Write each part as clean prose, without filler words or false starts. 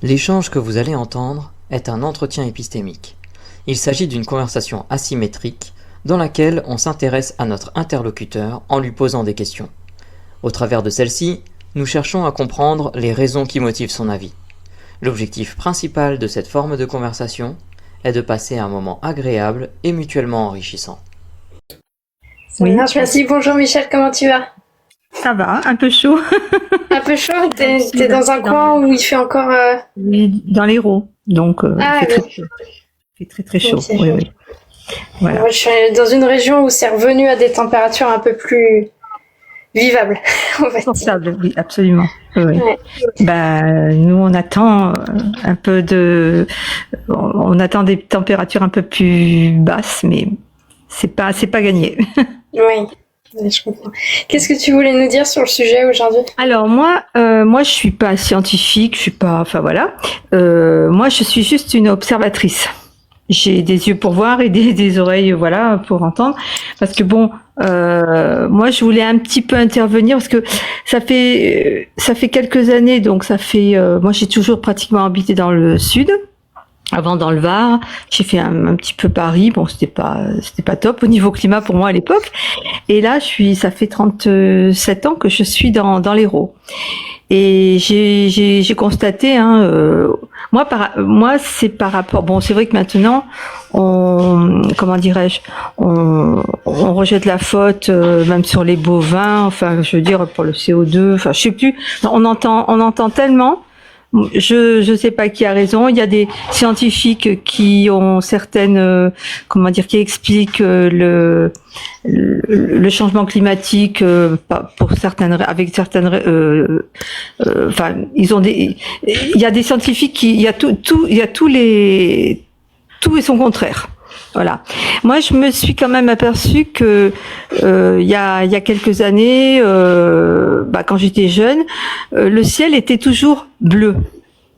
L'échange que vous allez entendre est un entretien épistémique. Il s'agit d'une conversation asymétrique dans laquelle on s'intéresse à notre interlocuteur en lui posant des questions. Au travers de celle-ci, nous cherchons à comprendre les raisons qui motivent son avis. L'objectif principal de cette forme de conversation est de passer un moment agréable et mutuellement enrichissant. Oui. Merci. Bonjour Michel, comment tu vas? Ça va, un peu chaud. Un peu chaud? T'es dans un coin où il fait encore... Oui, dans l'Hérault, donc il fait très chaud. Okay. Oui. Voilà. Moi, je suis dans une région où c'est revenu à des températures un peu plus vivables. Confortable, oui, absolument. Oui. Ouais. Nous, on attend on attend des températures un peu plus basses, mais c'est pas gagné. Oui. Je comprends. Qu'est-ce que tu voulais nous dire sur le sujet aujourd'hui? Alors moi, je suis pas scientifique, je suis pas, enfin voilà. Moi, je suis juste une observatrice. J'ai des yeux pour voir et des oreilles, voilà, pour entendre. Parce que bon, moi, je voulais un petit peu intervenir parce que ça fait quelques années, donc ça fait, moi, j'ai toujours pratiquement habité dans le sud. Avant dans le Var, j'ai fait un petit peu Paris. Bon, c'était pas top au niveau climat pour moi à l'époque. Et là, ça fait 37 ans que je suis dans l'Hérault. Et j'ai constaté, moi c'est par rapport. Bon, c'est vrai que maintenant, on rejette la faute même sur les bovins. Enfin, je veux dire pour le CO2. Enfin, je sais plus. On entend tellement. Je sais pas qui a raison. Il y a des scientifiques qui ont certaines, qui expliquent le changement climatique il y a des scientifiques il y a tout et son contraire. Voilà. Moi, je me suis quand même aperçue que il y a quelques années, quand j'étais jeune, le ciel était toujours bleu.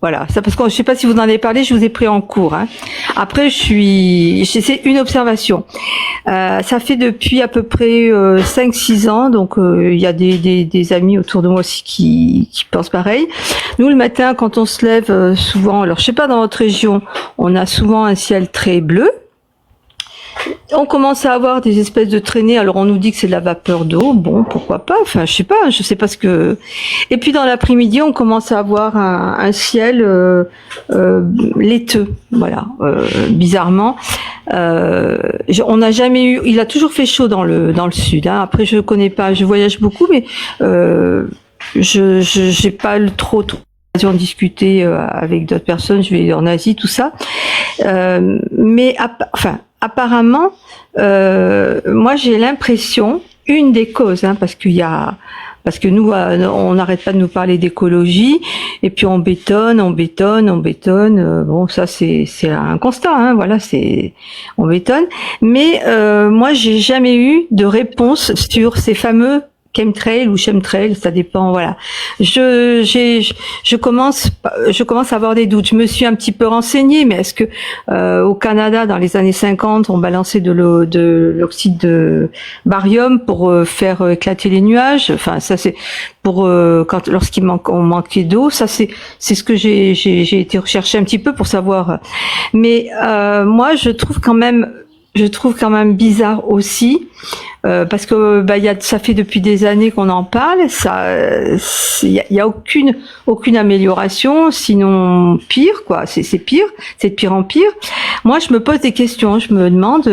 Voilà, ça parce que je sais pas si vous en avez parlé, je vous ai pris en cours. Après, c'est une observation. Ça fait depuis à peu près 5-6 ans, donc il y a des amis autour de moi aussi qui pensent pareil. Nous, le matin, quand on se lève, souvent, alors je sais pas dans votre région, on a souvent un ciel très bleu. On commence à avoir des espèces de traînées. Alors on nous dit que c'est de la vapeur d'eau. Bon, pourquoi pas. Enfin, je sais pas ce que. Et puis dans l'après-midi, on commence à avoir un ciel laiteux. Voilà, bizarrement. On n'a jamais eu. Il a toujours fait chaud dans le sud. Après, je connais pas. Je voyage beaucoup, mais j'ai pas trop l'occasion de discuter avec d'autres personnes. Je vais en Asie, tout ça. Apparemment, moi j'ai l'impression, une des causes, parce que nous, on n'arrête pas de nous parler d'écologie, et puis on bétonne. Bon, ça c'est un constat, voilà, on bétonne. Mais moi j'ai jamais eu de réponse sur ces fameux chemtrail ou chemtrail, ça dépend, voilà. Je commence à avoir des doutes. Je me suis un petit peu renseignée, mais est-ce que au Canada, dans les années 50, on balançait de l'oxyde de barium pour faire éclater les nuages? Enfin, ça c'est pour lorsqu'on manquait d'eau. Ça c'est ce que j'ai été rechercher un petit peu pour savoir. Mais moi, je trouve quand même bizarre aussi. Parce que ça fait depuis des années qu'on en parle, il y a aucune amélioration, sinon pire quoi, c'est pire, c'est de pire en pire. Moi je me pose des questions, je me demande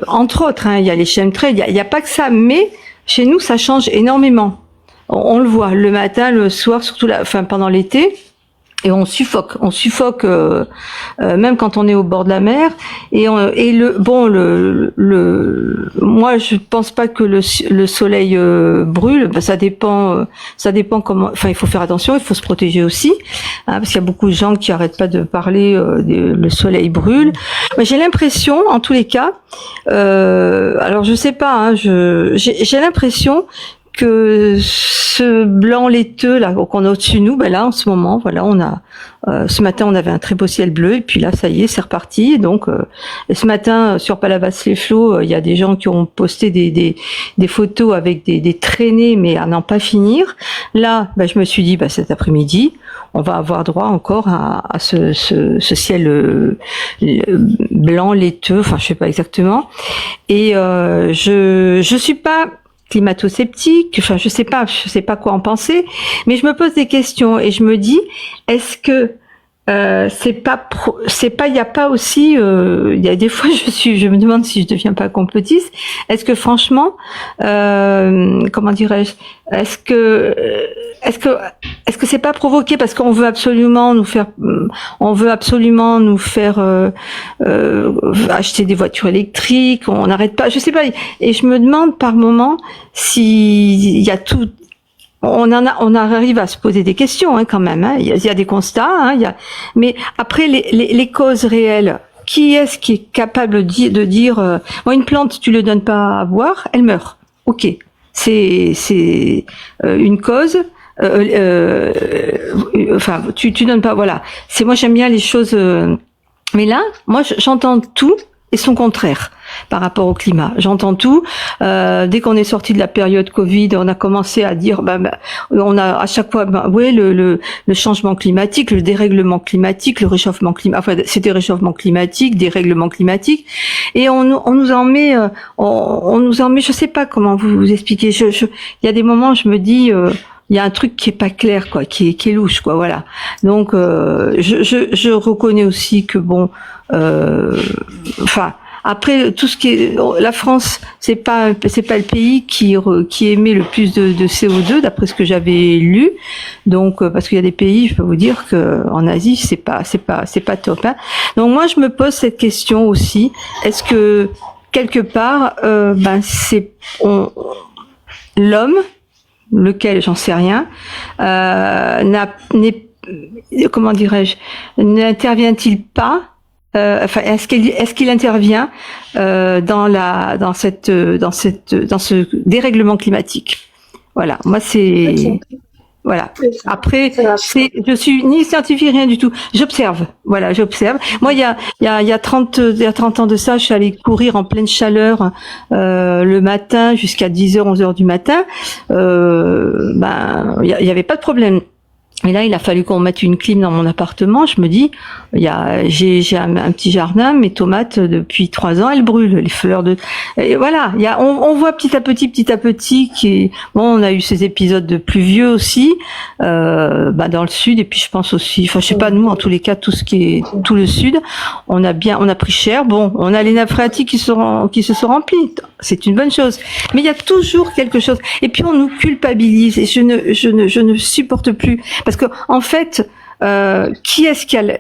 entre autres, il y a les chemtrails, il y a pas que ça, mais chez nous ça change énormément. On le voit le matin, le soir, surtout pendant l'été. Et on suffoque même quand on est au bord de la mer. Moi je pense pas que le soleil brûle. Ça dépend comment. Enfin, il faut faire attention, il faut se protéger aussi, parce qu'il y a beaucoup de gens qui arrêtent pas de parler. Le soleil brûle. Mais j'ai l'impression, en tous les cas, alors je sais pas, j'ai l'impression que ce blanc laiteux là qu'on a au-dessus de nous, ben là en ce moment, voilà, on a ce matin on avait un très beau ciel bleu et puis là ça y est, c'est reparti. Donc et ce matin sur Palavas-les-Flots, il y a des gens qui ont posté des photos avec des traînées mais à n'en pas finir. Là, ben, je me suis dit cet après-midi, on va avoir droit encore à ce ciel blanc laiteux, enfin je sais pas exactement. Et je suis pas climato-sceptique, enfin je sais pas quoi en penser, mais je me pose des questions et je me dis est-ce que il y a pas aussi il y a des fois je me demande si je deviens pas complotiste. Est-ce que franchement comment dirais-je, est-ce que c'est pas provoqué parce qu'on veut absolument nous faire acheter des voitures électriques, on n'arrête pas, je sais pas, et je me demande par moment si il y a tout. On arrive à se poser des questions quand même. Hein. Il y a des constats. Mais après les causes réelles, qui est-ce qui est capable de dire une plante, tu le donnes pas à boire, elle meurt. Ok, c'est une cause. Enfin, tu donnes pas. Voilà. Moi j'aime bien les choses. Mais là, moi j'entends tout et son contraire par rapport au climat. J'entends tout. Dès qu'on est sorti de la période Covid, on a commencé à dire, on a à chaque fois, le changement climatique, le dérèglement climatique, le réchauffement climatique. Enfin, c'était réchauffement climatique, dérèglement climatique, et on nous en met, je sais pas comment vous expliquer. Il y a des moments, où je me dis. Il y a un truc qui est pas clair, quoi, qui est louche, quoi, voilà. Donc, je reconnais aussi que après tout ce qui est la France, c'est pas le pays qui émet le plus de CO2 d'après ce que j'avais lu. Donc parce qu'il y a des pays, je peux vous dire que en Asie, c'est pas top, hein. Donc moi je me pose cette question aussi, est-ce que quelque part l'homme, lequel j'en sais rien, n'intervient-il pas est-ce qu'il intervient dans ce dérèglement climatique? Voilà, moi c'est okay. Voilà. Après, je suis ni scientifique rien du tout. J'observe. Voilà, j'observe. Moi, il y a 30 ans de ça, je suis allée courir en pleine chaleur le matin jusqu'à 10h, 11h du matin. Il y avait pas de problème. Et là, il a fallu qu'on mette une clim dans mon appartement. Je me dis, j'ai un petit jardin, mes tomates depuis 3 ans, elles brûlent, les fleurs et voilà. On voit petit à petit on a eu ces épisodes de pluvieux aussi, dans le sud, et puis je pense aussi, enfin, je sais pas, nous, en tous les cas, tout le sud, on a pris cher. Bon, on a les nappes phréatiques qui se sont remplies. C'est une bonne chose. Mais il y a toujours quelque chose. Et puis, on nous culpabilise, et je ne supporte plus. Parce que en fait, qui est-ce qu'il y a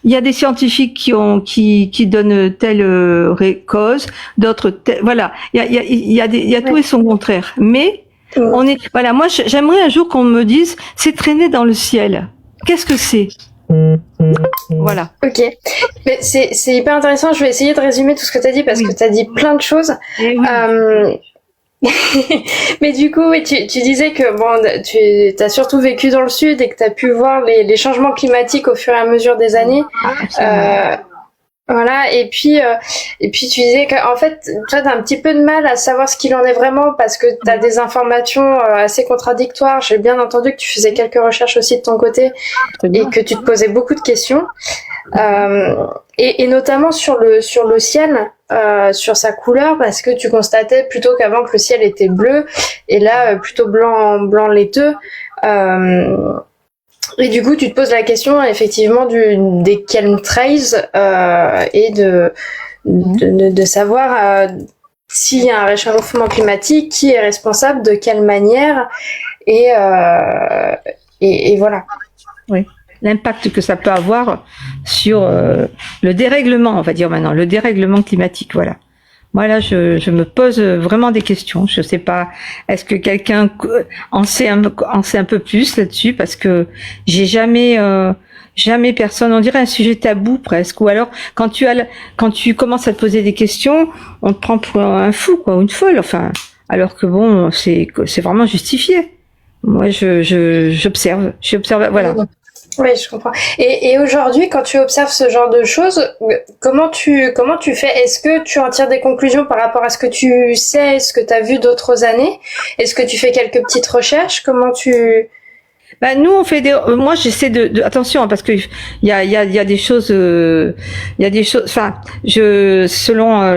il y a des scientifiques qui donnent telle cause, d'autres voilà. Il y a tout et son contraire. Mais moi j'aimerais un jour qu'on me dise c'est traîner dans le ciel. Qu'est-ce que c'est? Voilà. Ok. Mais c'est hyper intéressant. Je vais essayer de résumer tout ce que tu as dit parce que tu as dit plein de choses. Mais du coup, oui, tu disais que tu as surtout vécu dans le sud et que tu as pu voir les changements climatiques au fur et à mesure des années. Voilà, et puis tu disais qu'en fait, tu as un petit peu de mal à savoir ce qu'il en est vraiment parce que tu as des informations assez contradictoires. J'ai bien entendu que tu faisais quelques recherches aussi de ton côté et que tu te posais beaucoup de questions. Et notamment sur le ciel, sur sa couleur, parce que tu constatais plutôt qu'avant que le ciel était bleu et là plutôt blanc laiteux. Et du coup, tu te poses la question effectivement des chemtrails et de savoir s'il y a un réchauffement climatique, qui est responsable, de quelle manière, et voilà. Oui. L'impact que ça peut avoir sur le dérèglement, on va dire maintenant, le dérèglement climatique, voilà. Moi là, je me pose vraiment des questions. Je sais pas, est-ce que quelqu'un en sait un peu plus là-dessus, parce que j'ai jamais personne, on dirait un sujet tabou presque. Ou alors quand tu commences à te poser des questions, on te prend pour un fou, quoi, ou une folle. Enfin, alors que bon, c'est vraiment justifié. Moi, j'observe, voilà. Oui, je comprends. Et aujourd'hui, quand tu observes ce genre de choses, comment tu fais? Est-ce que tu en tires des conclusions par rapport à ce que tu sais, ce que tu as vu d'autres années? Est-ce que tu fais quelques petites recherches? Comment tu... Bah nous on fait moi j'essaie attention parce que il y a des choses enfin selon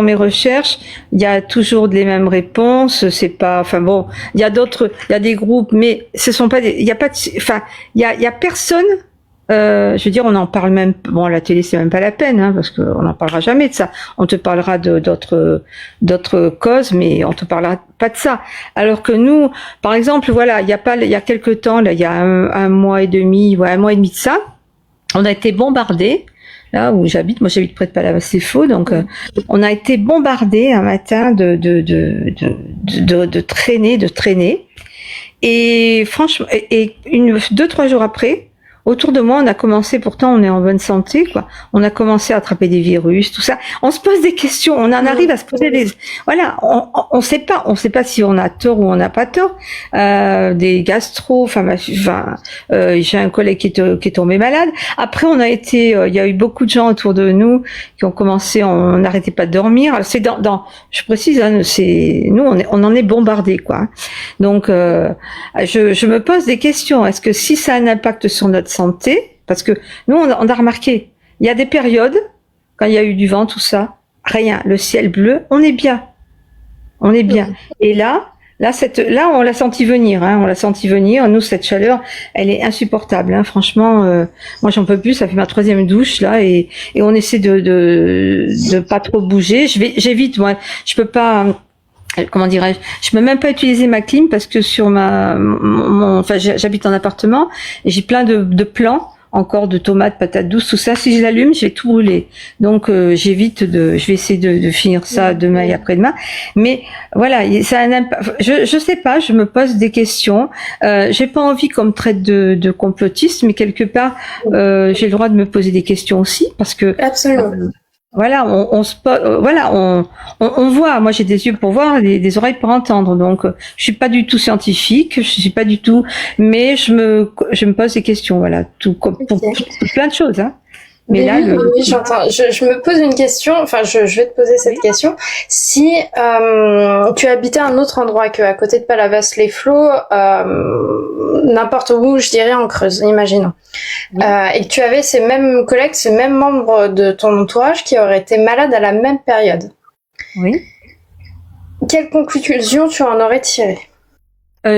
mes recherches il y a toujours les mêmes réponses, c'est pas, enfin bon, il y a des groupes mais ce sont pas il y a pas enfin il y a personne. Je veux dire, on en parle même. Bon, à la télé, c'est même pas la peine, hein, parce qu'on n'en parlera jamais de ça. On te parlera d'autres causes, mais on te parlera pas de ça. Alors que nous, par exemple, voilà, il y a quelque temps, là, il y a un mois et demi de ça, on a été bombardés. Là où j'habite, moi j'habite près de Palavas-les-Faux, donc on a été bombardés un matin de traînées. Et franchement, et 2-3 jours après. Autour de moi, on a commencé, pourtant on est en bonne santé, quoi. On a commencé à attraper des virus, tout ça. On se pose des questions, on en arrive à se poser des, voilà, on sait pas si on a tort ou on n'a pas tort. Des gastro, j'ai un collègue qui est tombé malade. Après, il y a eu beaucoup de gens autour de nous qui ont commencé, on n'arrêtait pas de dormir. Alors, c'est je précise, hein, nous, on en est bombardés, quoi. Donc, je me pose des questions. Est-ce que si ça a un impact sur notre santé, parce que nous on a remarqué, il y a des périodes quand il y a eu du vent, tout ça, rien, le ciel bleu, on est bien. Et là on l'a senti venir, hein, Nous cette chaleur, elle est insupportable, hein, franchement. Moi j'en peux plus, ça fait ma 3e douche là, et on essaie de pas trop bouger. J'évite, moi, je peux pas. Comment dirais-je, je peux même pas utiliser ma clim parce que sur j'habite en appartement et j'ai plein de plants encore, de tomates, patates douces, tout ça. Si je l'allume, je vais tout brûler. Donc j'évite je vais essayer de finir ça demain et après-demain. Mais voilà, ça a un impact. Je sais pas, je me pose des questions. J'ai pas envie qu'on me traite de complotiste, mais quelque part j'ai le droit de me poser des questions aussi parce que absolument. Voilà, on voit. Moi, j'ai des yeux pour voir, des oreilles pour entendre. Donc, je suis pas du tout scientifique, je suis pas du tout, mais je me pose des questions. Voilà, pour plein de choses, hein. Mais là, oui, j'entends. Je me pose une question. Enfin, je vais te poser cette question. Si tu habitais un autre endroit que à côté de Palavas-les-Flots, n'importe où, je dirais en Creuse, imaginons, et que tu avais ces mêmes collègues, ces mêmes membres de ton entourage qui auraient été malades à la même période. Oui. Quelle conclusion tu en aurais tiré?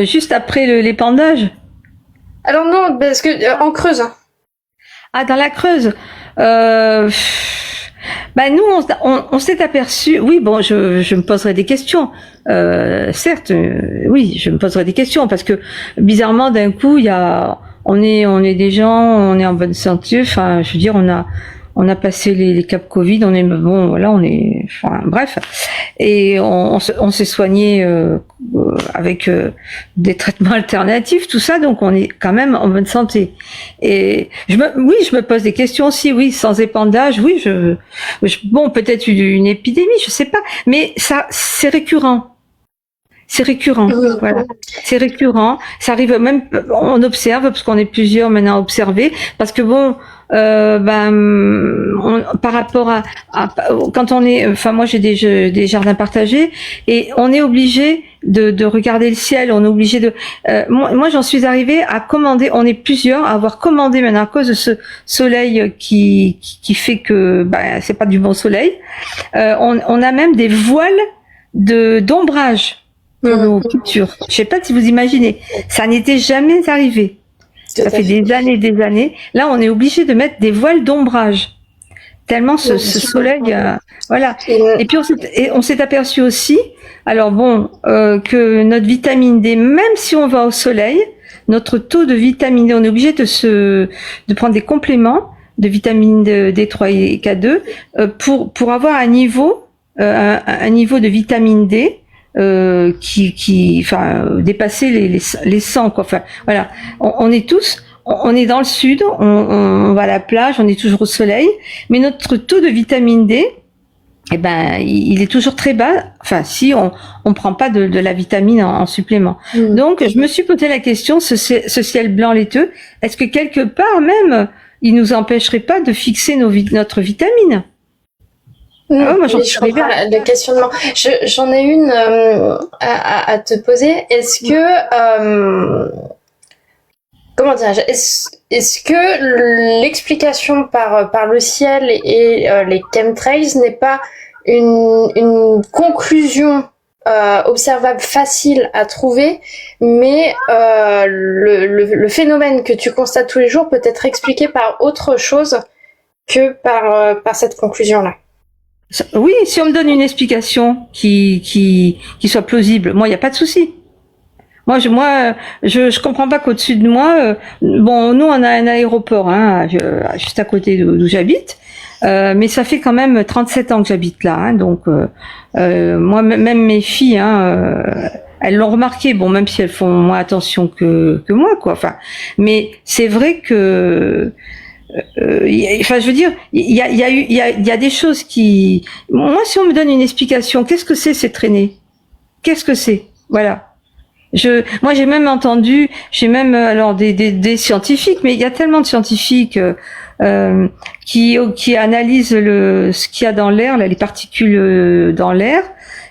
Juste après l'épandage. Alors non, parce que en Creuse. Hein. Ah, dans la Creuse. Nous, on s'est aperçu. Oui, bon, je me poserai des questions. Certes, oui, je me poserai des questions parce que bizarrement, d'un coup, on est des gens, on est en bonne santé. Enfin, je veux dire, on a passé les caps Covid. Bref. Et on s'est soigné avec des traitements alternatifs, tout ça, donc on est quand même en bonne santé. Et je me pose des questions aussi, oui, sans épandage, oui, bon, peut-être une épidémie, je sais pas, mais ça, c'est récurrent. Voilà. C'est récurrent. Ça arrive même, on observe, parce qu'on est plusieurs maintenant à observer, parce que bon, par rapport à quand on est, enfin moi j'ai des jardins partagés et on est obligé de regarder le ciel, on est obligé de, moi j'en suis arrivée à commander, on est plusieurs à avoir commandé maintenant à cause de ce soleil qui fait que, c'est pas du bon soleil, on a même des voiles d'ombrage. Pour nos cultures. Je sais pas si vous imaginez, ça n'était jamais arrivé. Ça fait des années. Là, on est obligé de mettre des voiles d'ombrage. Tellement ce soleil, voilà. Et puis on s'est aperçu aussi, alors bon, que notre vitamine D, même si on va au soleil, notre taux de vitamine D, on est obligé de prendre des compléments de vitamine D3 et K2 pour avoir un niveau de vitamine D dépasser les 100, quoi. Enfin, voilà. On est tous, on est dans le sud, on va à la plage, on est toujours au soleil, mais notre taux de vitamine D, eh ben, il est toujours très bas. Enfin, si on prend pas de la vitamine en supplément. Donc, je me suis posé la question, ce ciel blanc laiteux, est-ce que quelque part même, il nous empêcherait pas de fixer notre vitamine? Moi, je comprends le questionnement. J'en ai une à te poser. Est-ce que comment dire, est-ce que l'explication par le ciel et les chemtrails n'est pas une conclusion observable facile à trouver, mais le phénomène que tu constates tous les jours peut être expliqué par autre chose que par cette conclusion-là? Oui, si on me donne une explication qui soit plausible, moi, il n'y a pas de souci. Moi, je comprends pas qu'au-dessus de moi, bon, nous, on a un aéroport, hein, juste à côté d'où j'habite, mais ça fait quand même 37 ans que j'habite là, hein, donc moi, même mes filles, hein, elles l'ont remarqué, bon, même si elles font moins attention que moi, quoi. Enfin, mais c'est vrai que enfin, je veux dire, il y a des choses qui, moi, si on me donne une explication, qu'est-ce que c'est ces traînées? Qu'est-ce que c'est? Voilà. Moi, j'ai même entendu, alors des scientifiques, mais il y a tellement de scientifiques qui analysent ce qu'il y a dans l'air, les particules dans l'air,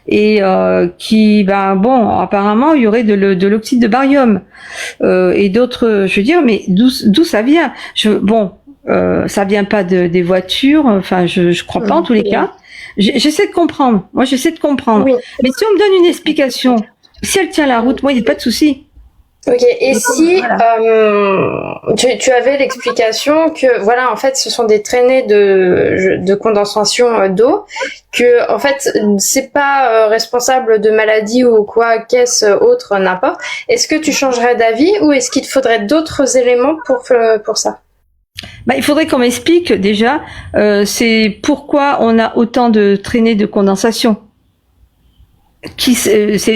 et ben bon, apparemment, il y aurait de l'oxyde de barium et d'autres. Je veux dire, mais d'où ça vient? Ça vient pas des voitures. Enfin, je crois pas en tous les cas. J'essaie de comprendre. Moi, j'essaie de comprendre. Oui. Mais si on me donne une explication. Si elle tient la route, moi, il n'y a pas de souci. Ok, et si tu avais l'explication que, voilà, en fait, ce sont des traînées de condensation d'eau, que, en fait, c'est pas responsable de maladie ou quoi, qu'est-ce autre, n'importe. Est-ce que tu changerais d'avis ou est-ce qu'il te faudrait d'autres éléments pour ça? Bah, il faudrait qu'on m'explique déjà, c'est pourquoi on a autant de traînées de condensation. Je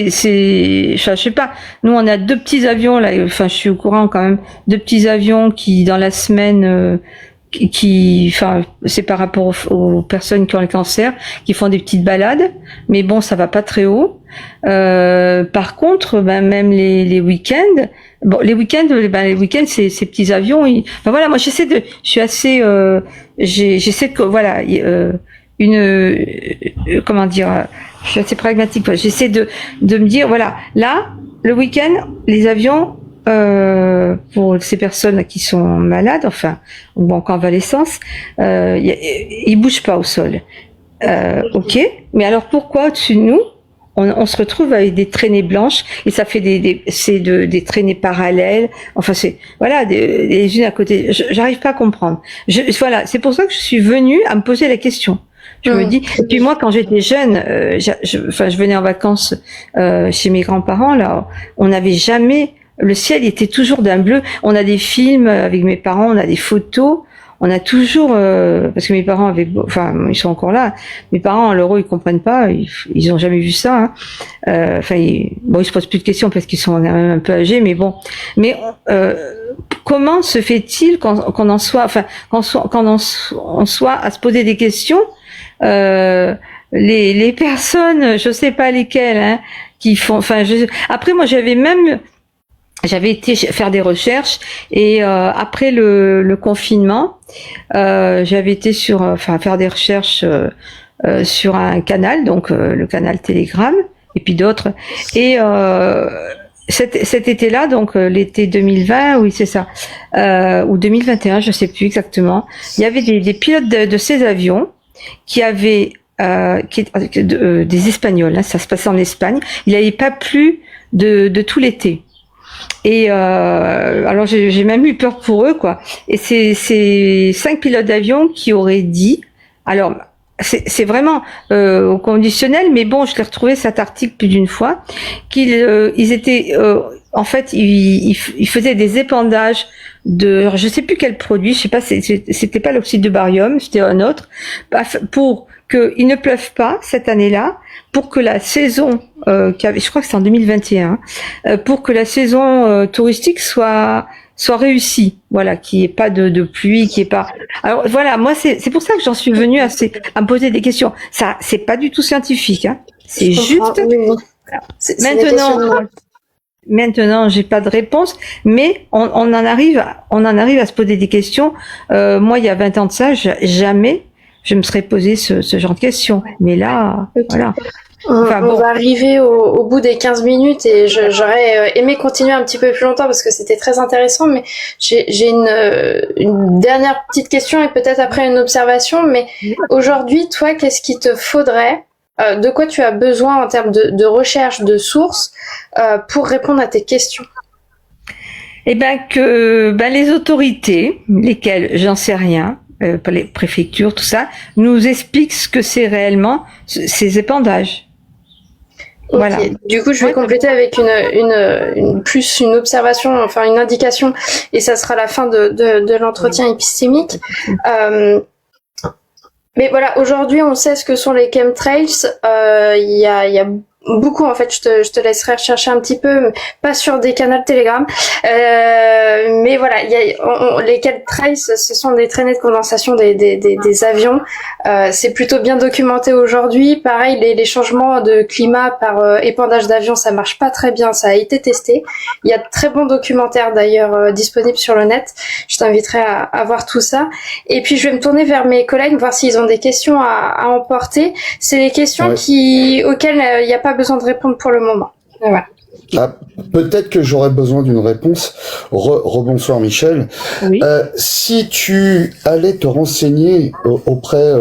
sais pas. Nous, on a 2 petits avions là. Enfin, je suis au courant quand même. 2 petits avions qui, dans la semaine, enfin, c'est par rapport aux personnes qui ont le cancer, qui font des petites balades. Mais bon, ça va pas très haut. Par contre, ben, même les week-ends. Bon, les week-ends, ces petits avions. Enfin voilà, moi, j'essaie de, voilà. Comment dire, je suis assez pragmatique. J'essaie de me dire, voilà, là, le week-end, les avions, pour ces personnes qui sont malades, enfin, ou en convalescence, ils bougent pas au sol. Ok, mais alors pourquoi au-dessus de nous, on se retrouve avec des traînées blanches et ça fait des traînées parallèles. Enfin, c'est voilà, les unes à côté. J'arrive pas à comprendre. Voilà, c'est pour ça que je suis venue à me poser la question. Je me dis. Et puis moi, quand j'étais jeune, je venais en vacances chez mes grands-parents. Là, on n'avait jamais. Le ciel était toujours d'un bleu. On a des films avec mes parents, on a des photos. On a toujours, parce que mes parents avaient, enfin, ils sont encore là. Mes parents, à l'euro, ils comprennent pas. Ils ont jamais vu ça. Hein. Ils se posent plus de questions parce qu'ils sont quand même un peu âgés, mais bon. Mais comment se fait-il qu'on en soit, enfin, on soit à se poser des questions? Les personnes, je sais pas lesquelles, hein, qui font, enfin, après moi j'avais été faire des recherches et après le confinement, j'avais été faire des recherches sur un canal, donc le canal Telegram et puis d'autres. Et cet été-là, donc l'été 2020, oui c'est ça, ou 2021, je sais plus exactement. Il y avait des pilotes de ces avions qui avaient des Espagnols, hein, ça se passait en Espagne. Il n'avait pas plu de tout l'été. Et alors j'ai même eu peur pour eux, quoi. Et c'est 5 pilotes d'avion qui auraient dit, alors c'est vraiment au conditionnel, mais bon, je l'ai retrouvé cet article plus d'une fois, qu'ils étaient en fait ils faisaient des épandages alors, je sais plus quel produit, je sais pas, c'était pas l'oxyde de barium, c'était un autre, pour qu'il ne pleuve pas cette année-là, pour que la saison, je crois que c'est en 2021, pour que la saison touristique soit soit réussi, voilà, qu'il n'y ait pas de pluie, qu'il n'y ait pas. Alors voilà, moi c'est pour ça que j'en suis venue à me poser des questions. Ça, c'est pas du tout scientifique, hein. C'est juste. Oui. C'est Maintenant, j'ai pas de réponse, mais on en arrive à se poser des questions. Moi, il y a 20 ans de ça, jamais je me serais posé ce genre de questions. Mais là, voilà. Enfin, on va arriver au bout des 15 minutes et j'aurais aimé continuer un petit peu plus longtemps parce que c'était très intéressant, mais j'ai une dernière petite question et peut-être après une observation. Mais aujourd'hui, toi, qu'est-ce qu'il te faudrait, de quoi tu as besoin en termes de recherche, de sources, pour répondre à tes questions? Eh ben les autorités, lesquelles j'en sais rien, les préfectures, tout ça, nous expliquent ce que c'est réellement ces épandages. Okay. Voilà. Du coup, je vais compléter avec une observation, enfin une indication, et ça sera la fin de l'entretien épistémique. Mais voilà, aujourd'hui, on sait ce que sont les chemtrails. Il y a beaucoup, en fait, je te laisserai rechercher un petit peu, pas sur des canaux Telegram, mais voilà, les chemtrails, ce sont des traînées de condensation des avions. C'est plutôt bien documenté aujourd'hui. Pareil, les changements de climat par épandage d'avions, ça marche pas très bien. Ça a été testé. Il y a de très bons documentaires d'ailleurs disponibles sur le net. Je t'inviterai à voir tout ça. Et puis je vais me tourner vers mes collègues, voir s'ils ont des questions à emporter. C'est les questions auxquelles il n'y a pas besoin de répondre pour le moment. Voilà. Ah, peut-être que j'aurais besoin d'une réponse. Rebonsoir Michel. Oui. Si tu allais te renseigner auprès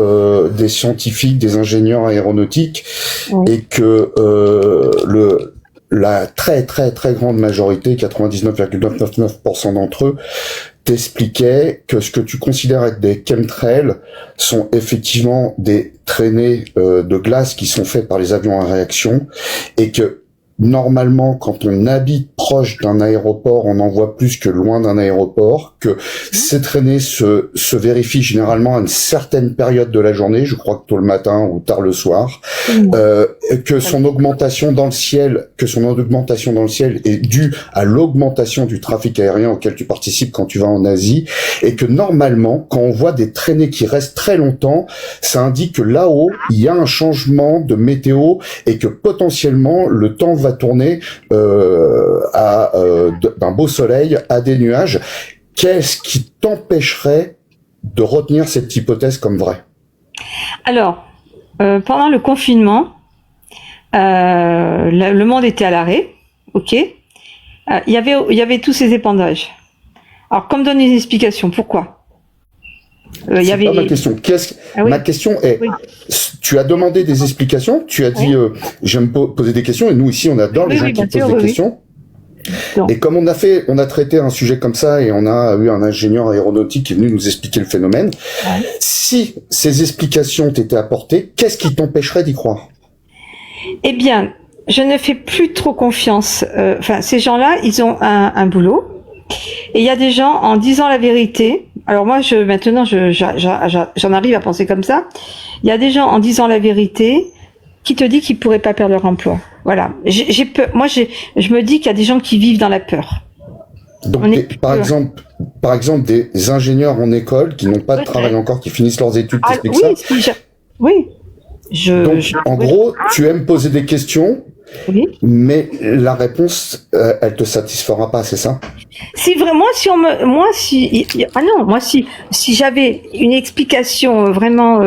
des scientifiques, des ingénieurs aéronautiques, oui, et que la très très très grande majorité, 99,999% d'entre eux, t'expliquait que ce que tu considères être des chemtrails sont effectivement des traînées de glace qui sont faites par les avions à réaction, et que normalement, quand on habite proche d'un aéroport, on en voit plus que loin d'un aéroport, que ces traînées se vérifient généralement à une certaine période de la journée, je crois que tôt le matin ou tard le soir, que son augmentation dans le ciel est due à l'augmentation du trafic aérien auquel tu participes quand tu vas en Asie, et que normalement, quand on voit des traînées qui restent très longtemps, ça indique que là-haut, il y a un changement de météo et que potentiellement le temps va tourner d'un beau soleil à des nuages. Qu'est-ce qui t'empêcherait de retenir cette hypothèse comme vraie? Alors, pendant le confinement, le monde était à l'arrêt, ok. Il y avait tous ces épandages. Alors, comme donner une explication, pourquoi? C'est pas ma question. Ma question est, oui, tu as demandé des explications, tu as dit, j'aime poser des questions, et nous ici, on adore les gens qui posent des questions. Non. Et comme on a traité un sujet comme ça, et on a eu un ingénieur aéronautique qui est venu nous expliquer le phénomène, si ces explications t'étaient apportées, qu'est-ce qui t'empêcherait d'y croire? Eh bien, je ne fais plus trop confiance. Ces gens-là, ils ont un boulot, et il y a des gens, en disant la vérité. Alors moi, maintenant, j'en arrive à penser comme ça. Il y a des gens, en disant la vérité, qui te disent qu'ils pourraient pas perdre leur emploi. Voilà. J'ai peur. Moi, je me dis qu'il y a des gens qui vivent dans la peur. Donc, par exemple, des ingénieurs en école qui n'ont pas de travail encore, qui finissent leurs études, t'expliques ça? Oui. En gros, tu aimes poser des questions, oui, mais la réponse, elle te satisfera pas, c'est ça? Si vraiment, si j'avais une explication vraiment,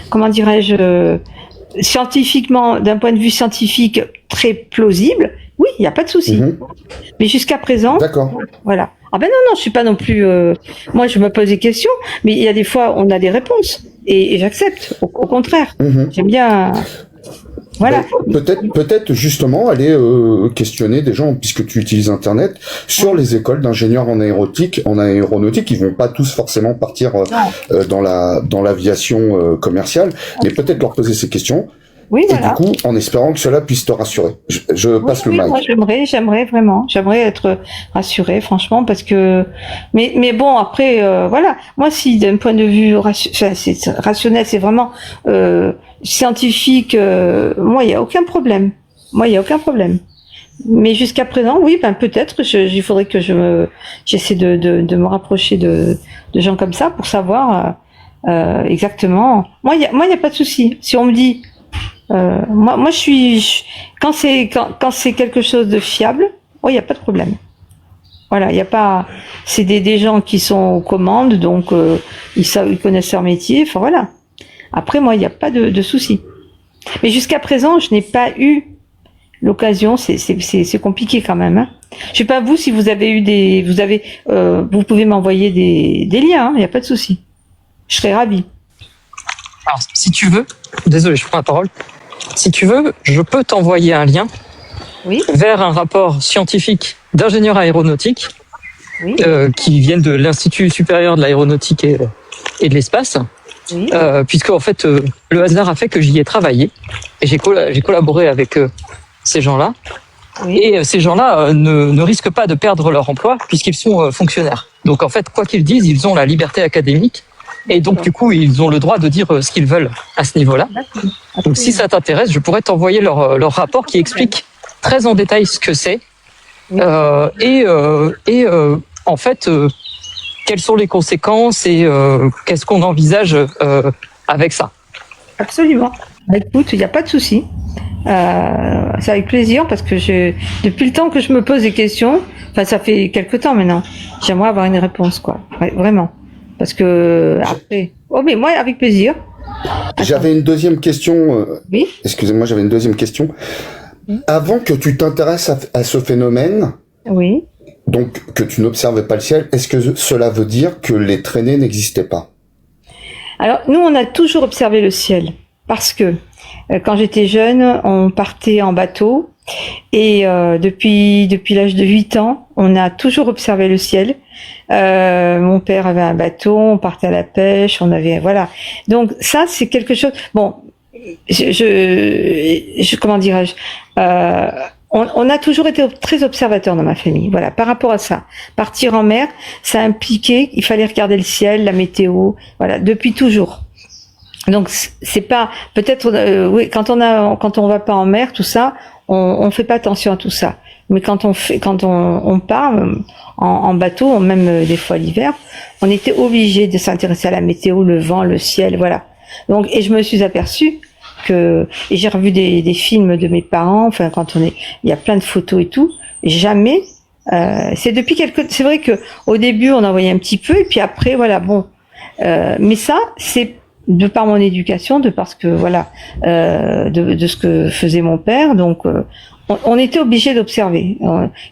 comment dirais-je, scientifiquement, d'un point de vue scientifique très plausible, oui, il n'y a pas de souci. Mais jusqu'à présent, d'accord. Voilà. Ah ben non, je suis pas non plus. Moi, je me pose des questions, mais il y a des fois, on a des réponses et j'accepte. Au contraire, j'aime bien. Voilà. Peut-être justement aller questionner des gens, puisque tu utilises Internet, sur les écoles d'ingénieurs en aéronautique, ils vont pas tous forcément partir dans l'aviation commerciale, mais peut-être leur poser ces questions. Oui, et du coup, en espérant que cela puisse te rassurer. Je passe le mic. Moi, j'aimerais être rassurée, franchement, parce que, mais bon, après, voilà. Moi, si d'un point de vue rationnel, c'est vraiment scientifique, moi, il y a aucun problème. Mais jusqu'à présent, oui, ben peut-être. Il faudrait que j'essaie de me rapprocher de gens comme ça pour savoir exactement. Moi, il y a pas de souci. Si on me dit, moi, quand c'est quelque chose de fiable, il y a pas de problème. Voilà, il y a pas. C'est des gens qui sont aux commandes, donc ils connaissent leur métier. Enfin voilà. Après, moi, il n'y a pas de souci. Mais jusqu'à présent, je n'ai pas eu l'occasion. C'est compliqué quand même. Hein. Je sais pas vous si vous avez eu vous pouvez m'envoyer des liens. Il n'y a pas de souci. Je serais ravie. Alors, si tu veux, désolé, je prends la parole. Si tu veux, je peux t'envoyer un lien vers un rapport scientifique d'ingénieurs aéronautiques qui viennent de l'Institut supérieur de l'aéronautique et de l'espace. Oui. Puisque en fait, le hasard a fait que j'y ai travaillé et j'ai collaboré avec ces gens-là. Oui. Et ces gens-là ne risquent pas de perdre leur emploi puisqu'ils sont fonctionnaires. Donc en fait, quoi qu'ils disent, ils ont la liberté académique et donc du coup, ils ont le droit de dire ce qu'ils veulent à ce niveau-là. Donc si ça t'intéresse, je pourrais t'envoyer leur rapport qui explique très en détail ce que c'est en fait quelles sont les conséquences et qu'est-ce qu'on envisage avec ça. Absolument. Écoute, il n'y a pas de souci. C'est avec plaisir parce que depuis le temps que je me pose des questions, enfin ça fait quelques temps maintenant, j'aimerais avoir une réponse quoi, ouais, vraiment. Parce que après, mais moi avec plaisir. J'avais une deuxième question. Oui. Excusez-moi, j'avais une deuxième question. Avant que tu t'intéresses à ce phénomène, oui. Donc que tu n'observais pas le ciel, est-ce que cela veut dire que les traînées n'existaient pas? Alors nous, on a toujours observé le ciel parce que quand j'étais jeune, on partait en bateau et depuis l'âge de 8 ans, on a toujours observé le ciel. Mon père avait un bateau, on partait à la pêche, voilà. Donc ça, c'est quelque chose. Bon, comment dirais-je on a toujours été très observateurs dans ma famille. Voilà, par rapport à ça. Partir en mer, ça impliquait, il fallait regarder le ciel, la météo, voilà, depuis toujours. Donc c'est pas peut-être oui, quand on va pas en mer, tout ça, on fait pas attention à tout ça. Mais quand on part en bateau, même des fois l'hiver, on était obligé de s'intéresser à la météo, le vent, le ciel, voilà. Donc et je me suis aperçue et j'ai revu des films de mes parents, enfin il y a plein de photos et tout, jamais c'est vrai que au début on en voyait un petit peu et puis après voilà bon mais ça c'est de par mon éducation, de par ce que voilà de ce que faisait mon père, donc on était obligé d'observer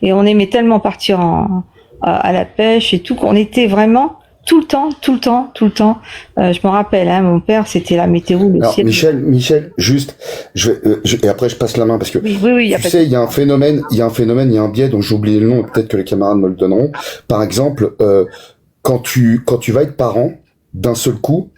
et on aimait tellement partir à la pêche et tout qu'on était vraiment tout le temps. Je me rappelle, mon père, c'était la météo, le ciel. Michel, juste, et après je passe la main parce que oui, tu sais, il y a un phénomène, il y a un biais dont j'ai oublié le nom, peut-être que les camarades me le donneront. Par exemple, quand tu vas être parent, d'un seul coup,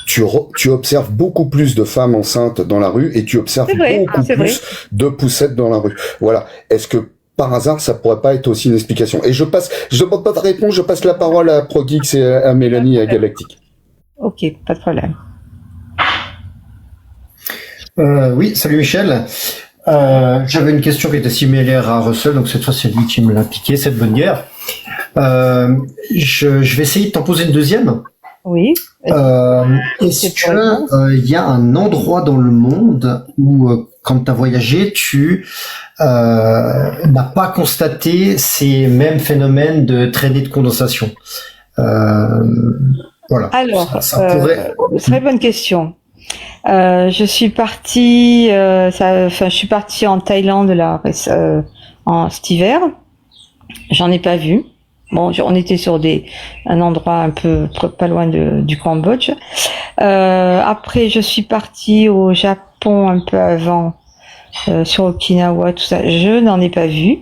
tu observes beaucoup plus de femmes enceintes dans la rue et tu observes beaucoup plus de poussettes dans la rue. Voilà. Est-ce que par hasard, ça pourrait pas être aussi une explication? Et je demande pas de réponse, je passe la parole à ProGeeks et à Mélanie et à Galactique. Ok, pas de problème. Oui, salut Michel. J'avais une question qui était similaire à Russell, donc cette fois c'est lui qui me l'a piqué, cette bonne guerre. Je vais essayer de t'en poser une deuxième. Oui. Est-ce que y a un endroit dans le monde où quand tu as voyagé, tu n'as pas constaté ces mêmes phénomènes de traînées de condensation? Voilà. Alors, très bonne question. Je suis partie, je suis partie en Thaïlande là, cet hiver. J'en ai pas vu. Bon, on était sur un endroit un peu pas loin du Cambodge. Après, je suis partie au Japon un peu avant, sur Okinawa, tout ça. Je n'en ai pas vu.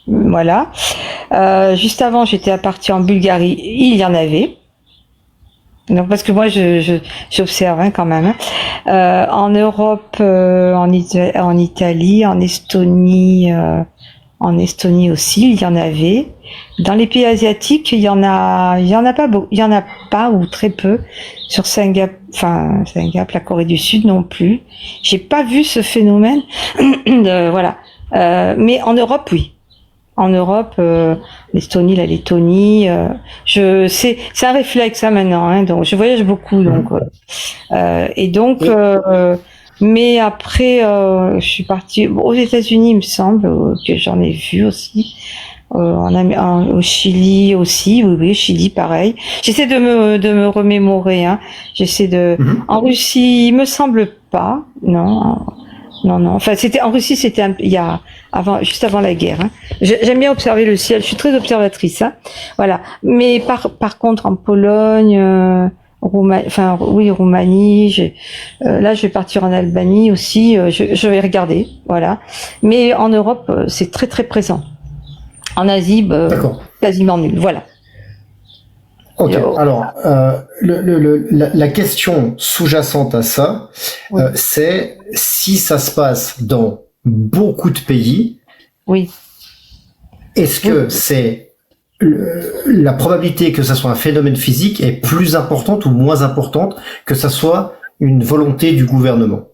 Voilà. Juste avant, j'étais partie en Bulgarie. Il y en avait. Donc parce que moi, j'observe quand même. En Europe, en Italie, en Estonie. En Estonie aussi, il y en avait. Dans les pays asiatiques, il y en a pas ou très peu. Sur Singapour, la Corée du Sud non plus. J'ai pas vu ce phénomène voilà. Mais en Europe, oui. En Europe, l'Estonie, la Lettonie, c'est un réflexe maintenant. Hein, donc je voyage beaucoup, donc mais après, je suis partie aux États-Unis, il me semble que j'en ai vu aussi. Au Chili aussi, oui, Chili, pareil. J'essaie de me remémorer. Hein. En Russie, il me semble pas. Non. Enfin, en Russie, c'était juste avant la guerre. Hein. J'aime bien observer le ciel. Je suis très observatrice. Hein. Voilà. Mais par contre, en Pologne, Roumanie. Là, je vais partir en Albanie aussi. Je vais regarder. Voilà. Mais en Europe, c'est très très présent. En Asie, quasiment nul. Voilà. Ok. Alors, la question sous-jacente à ça, c'est si ça se passe dans beaucoup de pays. Oui. Est-ce que c'est la probabilité que ça soit un phénomène physique est plus importante ou moins importante que ça soit une volonté du gouvernement?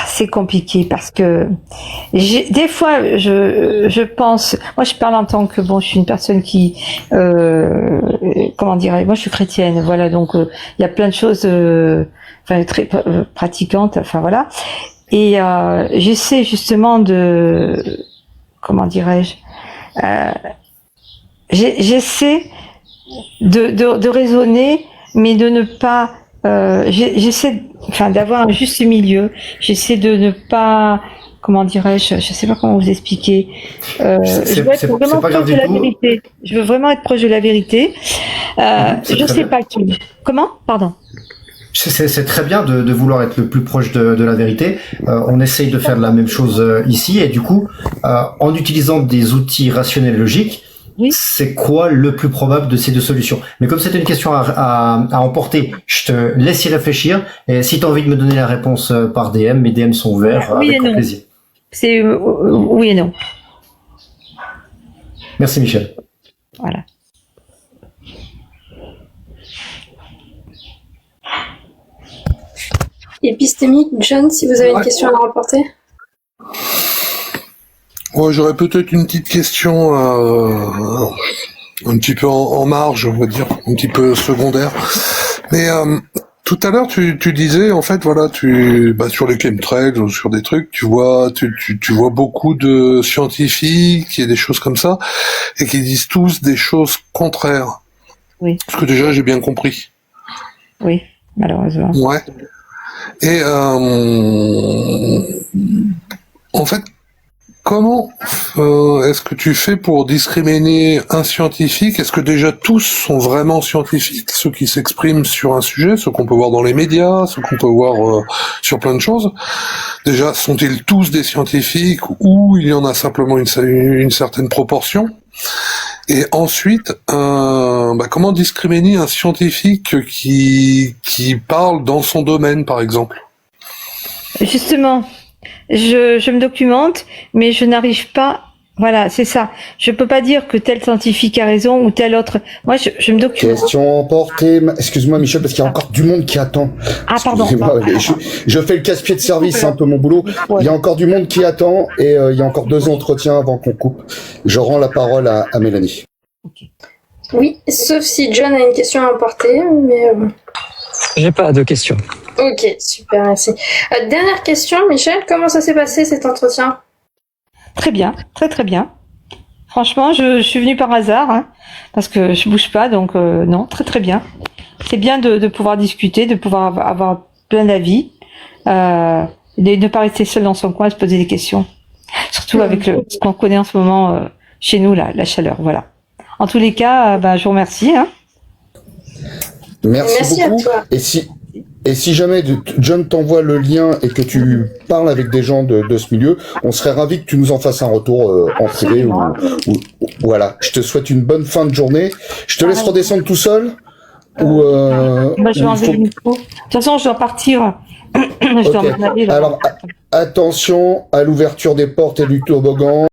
C'est compliqué parce que des fois je pense, moi je parle en tant que je suis une personne qui moi je suis chrétienne, voilà, donc il y a plein de choses très pratiquantes, enfin voilà, et j'essaie justement j'essaie de raisonner, mais de ne pas j'essaie d'avoir un juste milieu. J'essaie de ne pas, je sais pas comment vous expliquer. Je veux être vraiment proche de la vérité. Je veux vraiment être proche de la vérité. Je sais pas tout. Comment? Pardon. C'est très bien de vouloir être le plus proche de la vérité. On essaye de faire la même chose ici, et du coup, en utilisant des outils rationnels logiques, oui. C'est quoi le plus probable de ces deux solutions? Mais comme c'était une question à emporter, je te laisse y réfléchir. Et si tu as envie de me donner la réponse par DM, mes DM sont ouverts avec grand plaisir. C'est oui et non. Merci Michel. Voilà. Épistémique, John, si vous avez une question à rapporter. Ouais, j'aurais peut-être une petite question un petit peu en marge, on va dire, un petit peu secondaire. Mais tout à l'heure, tu disais, en fait, voilà, sur les chemtrails ou sur des trucs, tu vois beaucoup de scientifiques et des choses comme ça, et qui disent tous des choses contraires. Oui. Parce que déjà, j'ai bien compris. Oui, malheureusement. Ouais. Et en fait, comment est-ce que tu fais pour discriminer un scientifique? Est-ce que déjà tous sont vraiment scientifiques, ceux qui s'expriment sur un sujet, ceux qu'on peut voir dans les médias, ceux qu'on peut voir sur plein de choses? Déjà, sont-ils tous des scientifiques ou il y en a simplement une certaine proportion? Et ensuite, comment discriminer un scientifique qui parle dans son domaine, par exemple? Justement, je me documente, mais je n'arrive pas. Voilà, c'est ça. Je peux pas dire que tel scientifique a raison ou tel autre. Moi, je me documente. Question emportée. Excuse-moi, Michel, parce qu'il y a encore du monde qui attend. Ah, pardon. Je fais le casse-pied de service, c'est un peu mon boulot. Il y a encore du monde qui attend et il y a encore 2 entretiens avant qu'on coupe. Je rends la parole à Mélanie. Okay. Oui, sauf si John a une question à emporter, mais... J'ai pas de questions. Ok, super, merci. Dernière question, Michel, comment ça s'est passé cet entretien? Très bien, très très bien. Franchement, je suis venue par hasard, hein, parce que je bouge pas, donc non, très très bien. C'est bien de pouvoir discuter, de pouvoir avoir plein d'avis, de ne pas rester seul dans son coin et se poser des questions. Surtout avec ce qu'on connaît en ce moment chez nous, la chaleur, voilà. En tous les cas, je vous remercie. Hein. Merci beaucoup. À toi. Et si jamais John t'envoie le lien et que tu parles avec des gens de ce milieu, on serait ravis que tu nous en fasses un retour en privé. Voilà. Je te souhaite une bonne fin de journée. Je te laisse redescendre tout seul. Je vais enlever le micro. De toute façon, je dois partir. Je dois m'en aller, là. Alors, attention à l'ouverture des portes et du toboggan.